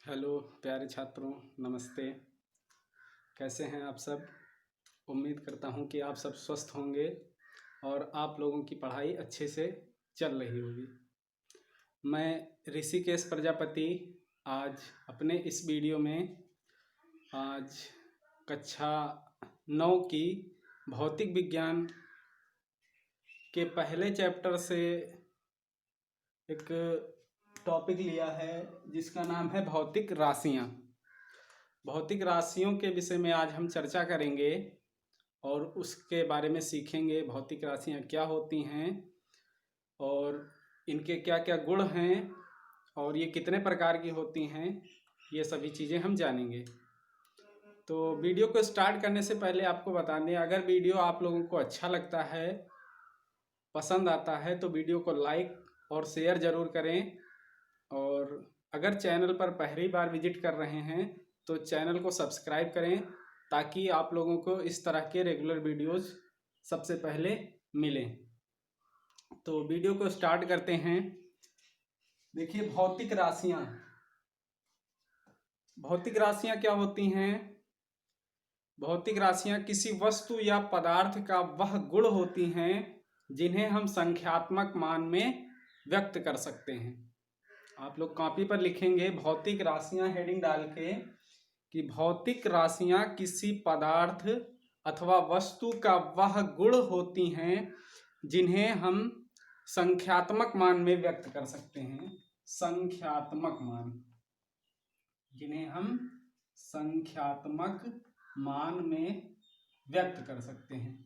Hello प्यारे छात्रों, नमस्ते। कैसे हैं आप सब? उम्मीद करता हूं कि आप सब स्वस्थ होंगे और आप लोगों की पढ़ाई अच्छे से चल रही होगी। मैं ऋषिकेश प्रजापति आज अपने इस वीडियो में आज कक्षा 9 की भौतिक विज्ञान के पहले चैप्टर से एक टॉपिक लिया है जिसका नाम है भौतिक राशियाँ। भौतिक राशियों के विषय में आज हम चर्चा करेंगे और उसके बारे में सीखेंगे भौतिक राशियाँ क्या होती हैं और इनके क्या क्या गुण हैं और ये कितने प्रकार की होती हैं, ये सभी चीज़ें हम जानेंगे। तो वीडियो को स्टार्ट करने से पहले आपको बता दें, अगर वीडियो आप लोगों को अच्छा लगता है, पसंद आता है, तो वीडियो को लाइक और शेयर ज़रूर करें। और अगर चैनल पर पहली बार विजिट कर रहे हैं तो चैनल को सब्सक्राइब करें ताकि आप लोगों को इस तरह के रेगुलर वीडियोस सबसे पहले मिलें। तो वीडियो को स्टार्ट करते हैं। देखिए, भौतिक राशियाँ। भौतिक राशियाँ क्या होती हैं? भौतिक राशियाँ किसी वस्तु या पदार्थ का वह गुण होती हैं जिन्हें हम संख्यात्मक मान में व्यक्त कर सकते हैं। आप लोग कॉपी पर लिखेंगे भौतिक राशियाँ हेडिंग डाल के कि भौतिक राशियाँ किसी पदार्थ अथवा वस्तु का वह गुण होती हैं जिन्हें हम संख्यात्मक मान में व्यक्त कर सकते हैं। संख्यात्मक मान, जिन्हें हम संख्यात्मक मान में व्यक्त कर सकते हैं।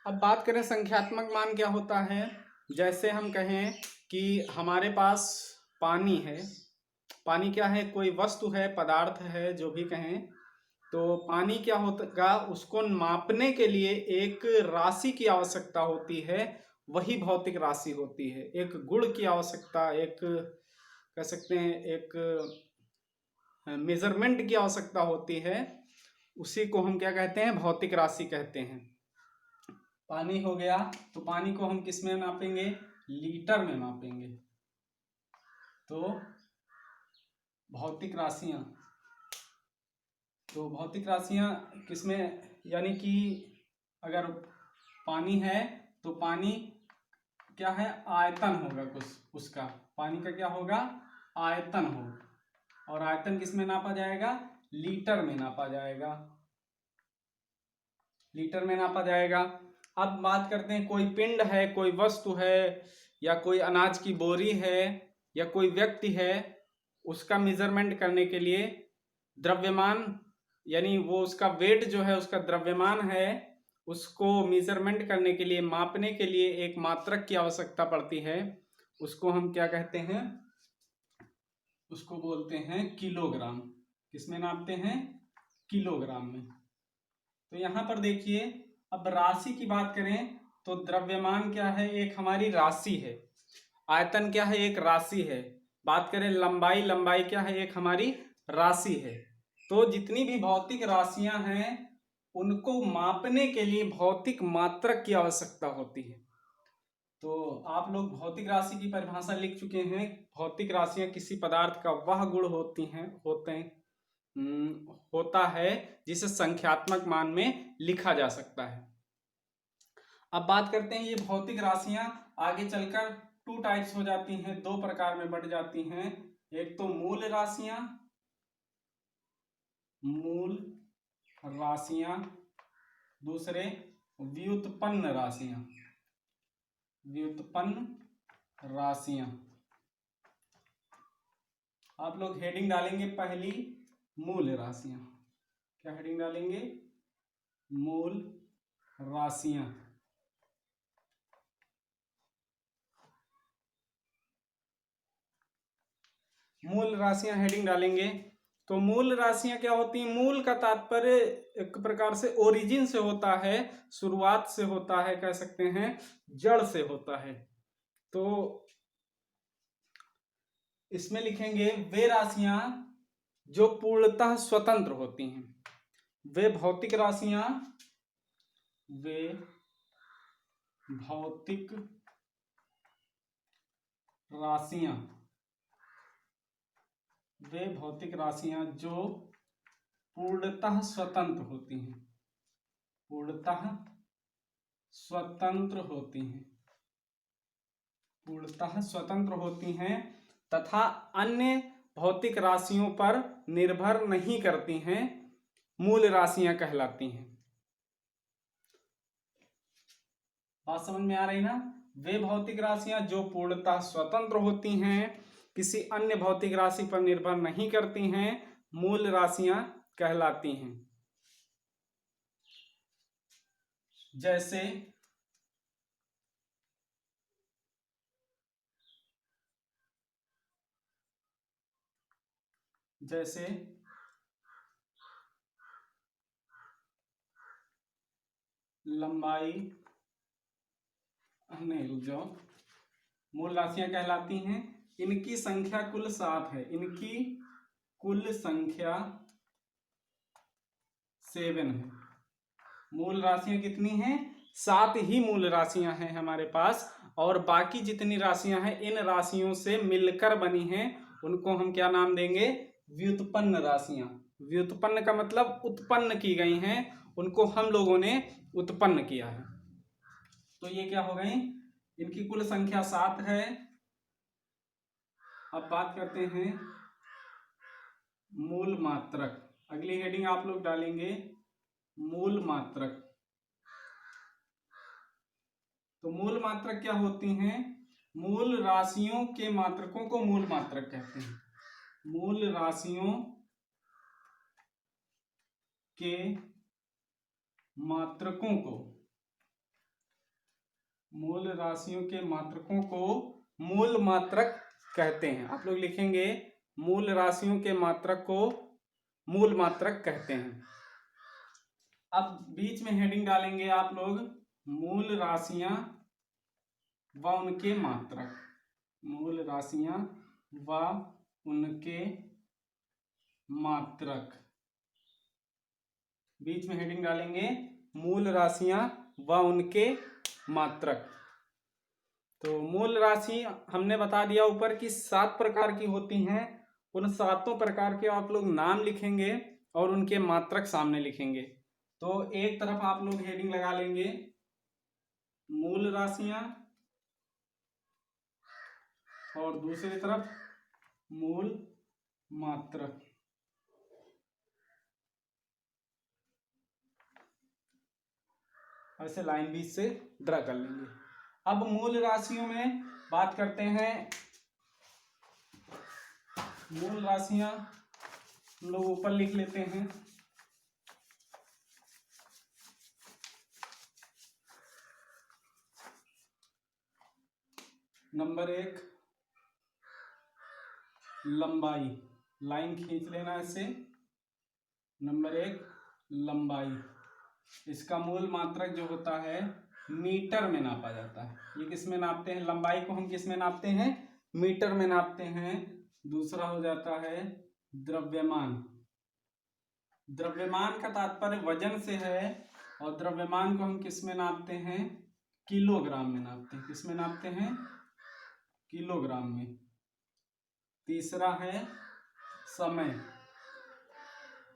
अब बात करें संख्यात्मक मान क्या होता है। जैसे हम कहें कि हमारे पास पानी है। पानी क्या है? कोई वस्तु है, पदार्थ है, जो भी कहें। तो पानी क्या होगा? उसको मापने के लिए एक राशि की आवश्यकता होती है, वही भौतिक राशि होती है। एक गुण की आवश्यकता, एक कह सकते हैं एक मेजरमेंट की आवश्यकता होती है। उसी को हम क्या कहते हैं? भौतिक राशि कहते हैं। पानी हो गया, तो पानी को हम किस में मापेंगे? लीटर में मापेंगे। तो भौतिक राशियाँ, तो भौतिक राशियाँ किसमें, यानी कि अगर पानी है तो पानी क्या है? आयतन होगा कुछ उसका। पानी का क्या होगा? आयतन होगा। और आयतन किस में नापा जाएगा? लीटर में नापा जाएगा। लीटर में नापा जाएगा। अब बात करते हैं, कोई पिंड है, कोई वस्तु है, या कोई अनाज की बोरी है, या कोई व्यक्ति है, उसका मेजरमेंट करने के लिए द्रव्यमान, यानी वो उसका वेट जो है, उसका द्रव्यमान है, उसको मेजरमेंट करने के लिए, मापने के लिए एक मात्रक की आवश्यकता पड़ती है। उसको हम क्या कहते हैं? उसको बोलते हैं किलोग्राम। किसमें नापते हैं? किलोग्राम में। तो यहां पर देखिए, अब राशि की बात करें तो द्रव्यमान क्या है? एक हमारी राशि है। आयतन क्या है? एक राशि है। बात करें लंबाई, लंबाई क्या है? एक हमारी राशि है। तो जितनी भी भौतिक राशियां हैं उनको मापने के लिए भौतिक मात्रक की आवश्यकता होती है। तो आप लोग भौतिक राशि की परिभाषा लिख चुके हैं। भौतिक राशियां किसी पदार्थ का वह गुण होता है जिसे संख्यात्मक मान में लिखा जा सकता है। अब बात करते हैं, ये भौतिक राशियां आगे चलकर टू टाइप्स हो जाती हैं, दो प्रकार में बट जाती हैं। एक तो मूल राशियां, मूल राशियां, दूसरे व्युत्पन्न राशियां, व्युत्पन्न राशियां। आप लोग हेडिंग डालेंगे पहली मूल राशियां। क्या हेडिंग डालेंगे? मूल राशियां। मूल राशियां हेडिंग डालेंगे। तो मूल राशियां क्या होती हैं? मूल का तात्पर्य एक प्रकार से ओरिजिन से होता है, शुरुआत से होता है, कह सकते हैं जड़ से होता है। तो इसमें लिखेंगे वे राशियां जो पूर्णतः स्वतंत्र होती हैं। वे भौतिक राशियां, वे भौतिक राशियां वे भौतिक राशियां जो पूर्णतः स्वतंत्र होती हैं, पूर्णतः स्वतंत्र होती हैं, पूर्णतः स्वतंत्र होती हैं तथा अन्य भौतिक राशियों पर निर्भर नहीं करती हैं, मूल राशियां कहलाती हैं। बात समझ में आ रही ना? वे भौतिक राशियां जो पूर्णतः स्वतंत्र होती हैं, किसी अन्य भौतिक राशि पर निर्भर नहीं करती हैं, मूल राशियां कहलाती हैं। जैसे जैसे लंबाई, नहीं रुक जाओ, मूल राशियां कहलाती हैं। इनकी संख्या कुल 7 है, इनकी कुल संख्या 7 है। मूल राशियां कितनी हैं? 7 ही मूल राशियां हैं हमारे पास, और बाकी जितनी राशियां हैं इन राशियों से मिलकर बनी हैं, उनको हम क्या नाम देंगे? व्युत्पन्न राशियां। व्युत्पन्न का मतलब उत्पन्न की गई हैं, उनको हम लोगों ने उत्पन्न किया है। तो ये क्या हो गई? इनकी कुल संख्या 7 है। अब बात करते हैं मूल मात्रक। अगली हेडिंग आप लोग डालेंगे मूल मात्रक। तो मूल मात्रक क्या होती हैं? मूल राशियों के मात्रकों को मूल मात्रक कहते हैं। मूल राशियों के मात्रकों को, मूल राशियों के मात्रकों को मूल मात्रक कहते हैं। आप लोग लिखेंगे मूल राशियों के मात्रक को मूल मात्रक कहते हैं। अब बीच में हेडिंग डालेंगे आप लोग मूल राशियां व उनके मात्रक। मूल राशियां व उनके मात्रक। बीच में हेडिंग डालेंगे मूल राशियां व उनके मात्रक। तो मूल राशि हमने बता दिया ऊपर कि 7 प्रकार की होती हैं। उन 7 प्रकार के आप लोग नाम लिखेंगे और उनके मात्रक सामने लिखेंगे। तो एक तरफ आप लोग हेडिंग लगा लेंगे मूल राशियां और दूसरी तरफ मूल मात्रक। ऐसे लाइन बीच से ड्रा कर लेंगे। अब मूल राशियों में बात करते हैं। मूल राशियां हम लोग ऊपर लिख लेते हैं। नंबर 1 लंबाई, लाइन खींच लेना ऐसे। नंबर 1 लंबाई, इसका मूल मात्रक जो होता है मीटर में नापा जाता है। ये किस में नापते हैं? लंबाई को हम किस में नापते हैं? मीटर में नापते हैं। दूसरा हो जाता है द्रव्यमान। द्रव्यमान का तात्पर्य वजन से है, और द्रव्यमान को हम किस में नापते हैं? किलोग्राम में नापते हैं। किस में नापते हैं? किलोग्राम में। तीसरा है समय।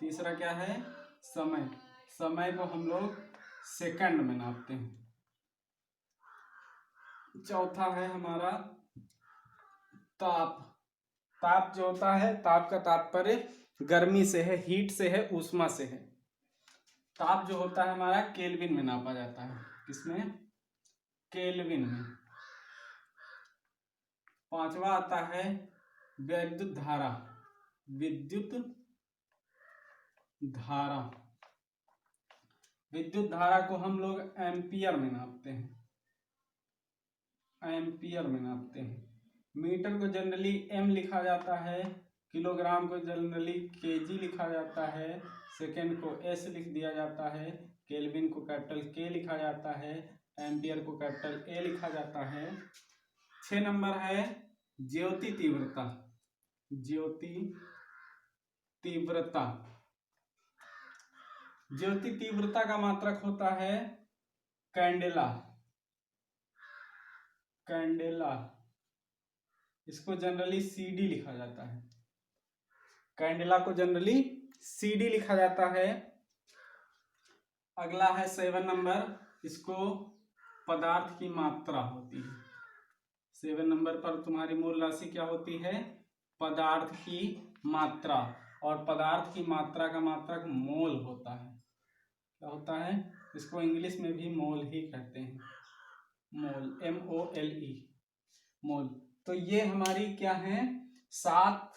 तीसरा क्या है? समय। समय को हम लोग सेकंड में नापते हैं। चौथा है हमारा ताप। ताप जो होता है, ताप का तात्पर्य गर्मी से है, हीट से है, ऊष्मा से है। ताप जो होता है हमारा केल्विन में नापा जाता है। किसमें? केल्विन में। पांचवा आता है विद्युत धारा। विद्युत धारा। विद्युत धारा को हम लोग एम्पियर में नापते हैं। एम्पियर में नापते हैं। मीटर को जनरली एम लिखा जाता है, किलोग्राम को जनरली केजी लिखा जाता है, सेकेंड को एस लिख दिया जाता है, केल्विन को कैपिटल के लिखा जाता है, एम्पियर को कैपिटल ए लिखा जाता है। 6 नंबर है ज्योति तीव्रता। ज्योति तीव्रता। ज्योति तीव्रता का मात्रक होता है कैंडेला। कैंडेला, इसको जनरली सीडी लिखा जाता है। कैंडेला को जनरली CD लिखा जाता है। अगला है 7 नंबर, इसको पदार्थ की मात्रा होती है। 7 नंबर पर तुम्हारी मूल राशि क्या होती है? पदार्थ की मात्रा। और पदार्थ की मात्रा का मात्रक मोल होता है। क्या होता है? इसको इंग्लिश में भी मोल ही कहते हैं, मोल, MOLE, मोल। तो ये हमारी क्या है? 7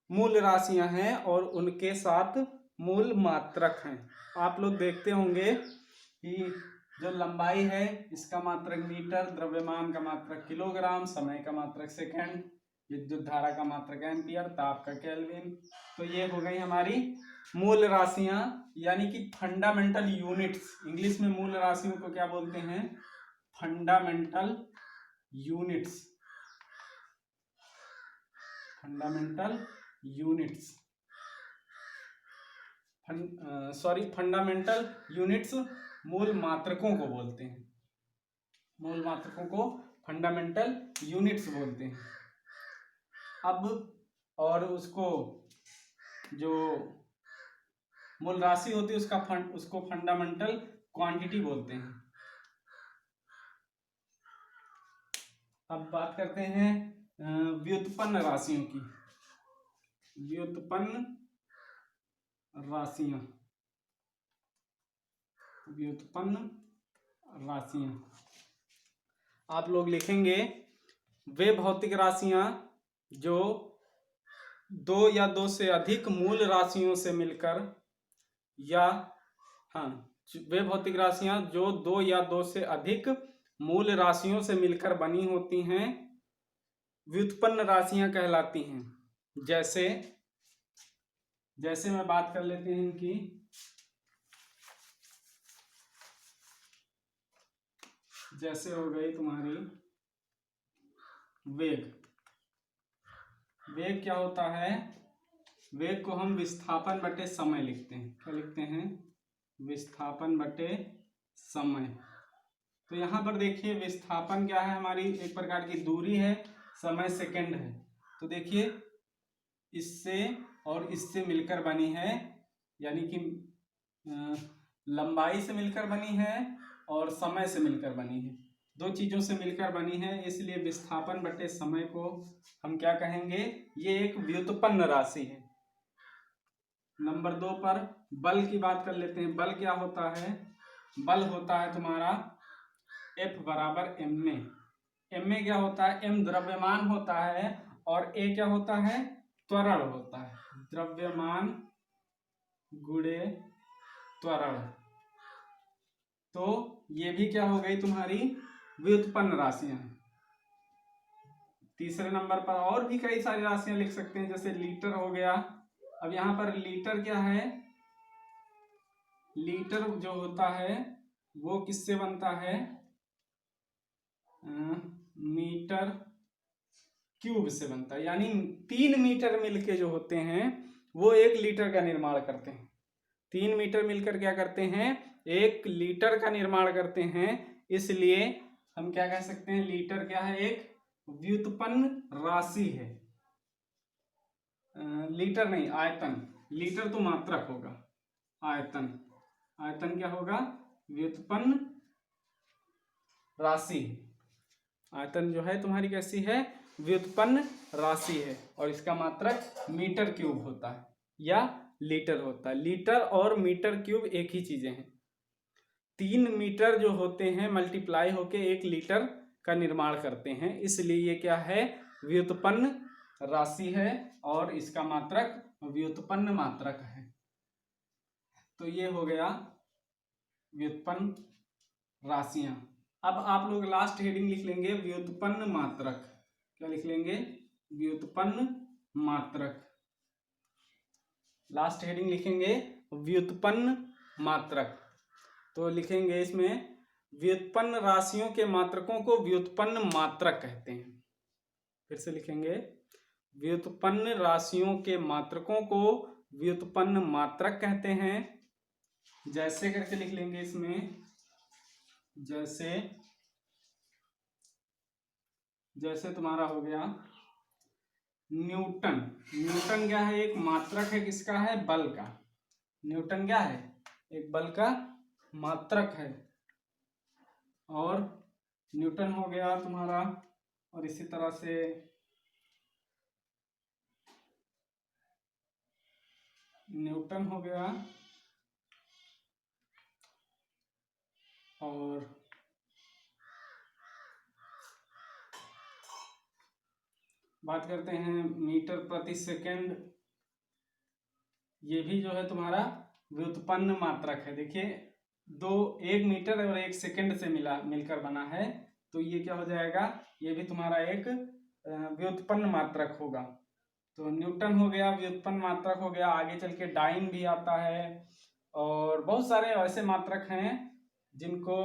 मूल राशियां हैं और उनके 7 मूल मात्रक हैं। आप लोग देखते होंगे कि जो लंबाई है इसका मात्रक मीटर, द्रव्यमान का मात्रक किलोग्राम, समय का मात्रक सेकंड, विद्युत धारा का मात्रक एम्पियर, ताप का केल्विन। तो ये हो गई हमारी मूल राशियां, यानी कि फंडामेंटल यूनिट्स। इंग्लिश में मूल राशियों को क्या बोलते हैं? Fundamental units. Fundamental units, fundamental units मूल मात्रकों को बोलते हैं। मूल मात्रकों को फंडामेंटल यूनिट्स बोलते हैं। अब और उसको जो मूल राशि होती है उसको फंडामेंटल क्वांटिटी बोलते हैं। अब बात करते हैं व्युत्पन्न राशियों की। व्युत्पन्न राशियां, व्युत्पन्न राशियां आप लोग लिखेंगे वे भौतिक राशियां जो 2 या 2 से अधिक मूल राशियों से मिलकर, या वे भौतिक राशियां जो 2 या 2 से अधिक मूल राशियों से मिलकर बनी होती हैं व्युत्पन्न राशियां कहलाती हैं। जैसे मैं बात कर लेते हैं इनकी। जैसे हो गई तुम्हारी वेग। वेग क्या होता है? वेग को हम विस्थापन बटे समय लिखते हैं। क्या लिखते हैं? विस्थापन बटे समय। तो यहाँ पर देखिए विस्थापन क्या है? हमारी एक प्रकार की दूरी है, समय सेकंड है। तो देखिए इससे और इससे मिलकर बनी है, यानी कि लंबाई से मिलकर बनी है और समय से मिलकर बनी है। 2 चीजों से मिलकर बनी है, इसलिए विस्थापन बटे समय को हम क्या कहेंगे? ये एक व्युत्पन्न राशि है। नंबर 2 पर बल की बात कर लेते हैं। बल क्या होता है? बल होता है तुम्हारा F बराबर ma। ma क्या होता है? m द्रव्यमान होता है और a क्या होता है? त्वरण होता है। द्रव्यमान गुणे त्वरण। तो ये भी क्या हो गई तुम्हारी? व्युत्पन्न राशियां। तीसरे नंबर पर और भी कई सारी राशियां लिख सकते हैं, जैसे लीटर हो गया। अब यहां पर लीटर क्या है? लीटर जो होता है वो किससे बनता है? मीटर क्यूब से बनता है। यानी 3 मीटर मिलके जो होते हैं वो 1 लीटर का निर्माण करते हैं। 3 मीटर मिलकर क्या करते हैं? 1 लीटर का निर्माण करते हैं। इसलिए हम क्या कह सकते हैं? लीटर क्या है? एक व्युत्पन्न राशि है। लीटर नहीं, आयतन। लीटर तो मात्रक होगा, आयतन। आयतन क्या होगा? व्युत्पन्न राशि। आयतन जो है तुम्हारी कैसी है? व्युत्पन्न राशि है और इसका मात्रक मीटर क्यूब होता है या लीटर होता है। लीटर और मीटर क्यूब एक ही चीजें हैं। 3 मीटर जो होते हैं मल्टीप्लाई होके 1 लीटर का निर्माण करते हैं, इसलिए ये क्या है? व्युत्पन्न राशि है और इसका मात्रक व्युत्पन्न मात्रक है। तो ये हो गया व्युत्पन्न राशियां। अब आप लोग लास्ट हेडिंग लिख लेंगे व्युत्पन्न मात्रक। क्या लिख लेंगे? व्युत्पन्न मात्रक। लास्ट हेडिंग लिखेंगे व्युत्पन्न मात्रक। तो लिखेंगे इसमें व्युत्पन्न राशियों के मात्रकों को व्युत्पन्न मात्रक कहते हैं। फिर से लिखेंगे व्युत्पन्न राशियों के मात्रकों को व्युत्पन्न मात्रक कहते हैं। जैसे करके लिख लेंगे इसमें, जैसे तुम्हारा हो गया न्यूटन। न्यूटन क्या है? एक मात्रक है, किसका है? बल का। न्यूटन क्या है? एक बल का मात्रक है। और न्यूटन हो गया तुम्हारा, और इसी तरह से न्यूटन हो गया, और बात करते हैं मीटर प्रति सेकंड। ये भी जो है तुम्हारा व्युत्पन्न मात्रक है। देखिए, एक मीटर और 1 सेकंड से मिलकर बना है, तो ये क्या हो जाएगा? ये भी तुम्हारा एक व्युत्पन्न मात्रक होगा। तो न्यूटन हो गया, व्युत्पन्न मात्रक हो गया। आगे चल के डाइन भी आता है, और बहुत सारे ऐसे मात्रक हैं जिनको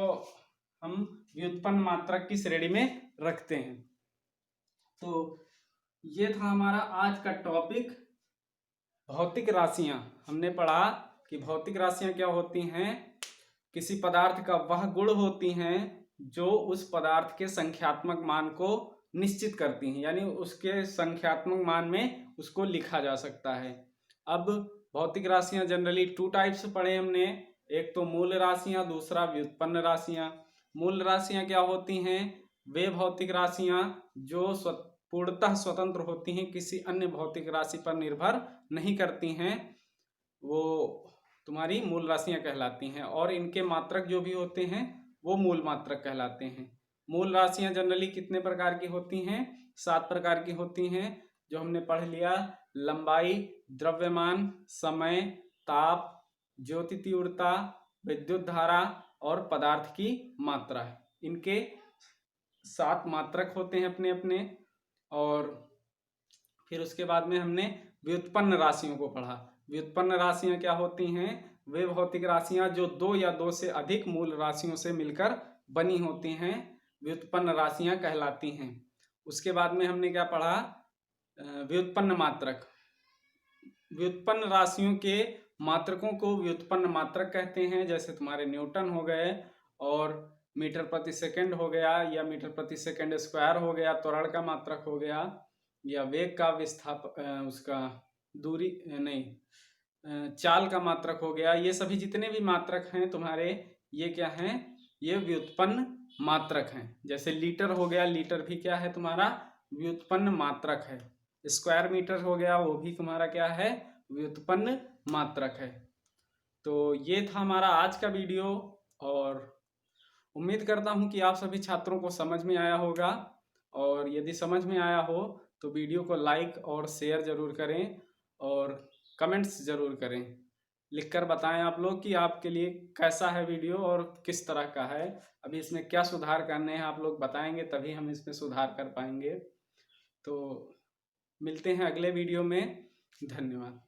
हम व्युत्पन्न मात्रक की श्रेणी में रखते हैं। तो ये था हमारा आज का टॉपिक, भौतिक राशियां। हमने पढ़ा कि भौतिक राशियां क्या होती हैं? किसी पदार्थ का वह गुण होती हैं जो उस पदार्थ के संख्यात्मक मान को निश्चित करती हैं, यानी उसके संख्यात्मक मान में उसको लिखा जा सकता है। अब भौतिक राशियां जनरली 2 टाइप्स पढ़े हमने, एक तो मूल राशियां, दूसरा व्युत्पन्न राशियां। मूल राशियां क्या होती हैं? वे भौतिक राशियां जो पूर्णतः स्वतंत्र होती हैं, किसी अन्य भौतिक राशि पर निर्भर नहीं करती हैं, वो तुम्हारी मूल राशियां कहलाती हैं। और इनके मात्रक जो भी होते हैं वो मूल मात्रक कहलाते हैं। मूल राशियां जनरली कितने प्रकार की होती हैं? 7 प्रकार की होती हैं, जो हमने पढ़ लिया। लंबाई, द्रव्यमान, समय, ताप, ज्योति तीव्रता, विद्युत धारा और पदार्थ की मात्रा। इनके 7 मात्रक होते हैं अपने अपने। और फिर उसके बाद में हमने व्युत्पन्न राशियों को पढ़ा। व्युत्पन्न राशियां क्या होती हैं? वे भौतिक राशियां जो 2 या 2 से अधिक मूल राशियों से मिलकर बनी होती हैं, व्युत्पन्न राशियां कहलाती हैं। उसके बाद में हमने क्या पढ़ा? व्युत्पन्न मात्रक। व्युत्पन्न राशियों के मात्रकों को व्युत्पन्न मात्रक कहते हैं, जैसे तुम्हारे न्यूटन हो गए, और मीटर प्रति सेकंड हो गया, या मीटर प्रति सेकंड स्क्वायर हो गया, त्वरण का मात्रक हो गया, या वेग का उसका दूरी नहीं चाल का मात्रक हो गया। ये सभी जितने भी मात्रक हैं तुम्हारे, ये क्या हैं? ये व्युत्पन्न मात्रक हैं। जैसे लीटर हो गया, लीटर भी क्या है? तुम्हारा व्युत्पन्न मात्रक है। स्क्वायर मीटर हो गया, वो भी तुम्हारा क्या है? व्युत्पन्न मात्रक है। तो ये था हमारा आज का वीडियो, और उम्मीद करता हूँ कि आप सभी छात्रों को समझ में आया होगा। और यदि समझ में आया हो तो वीडियो को लाइक और शेयर जरूर करें, और कमेंट्स जरूर करें। लिखकर बताएं आप लोग कि आपके लिए कैसा है वीडियो और किस तरह का है। अभी इसमें क्या सुधार करने हैं आप लोग बताएंगे, तभी हम इसमें सुधार कर पाएंगे। तो मिलते हैं अगले वीडियो में। धन्यवाद।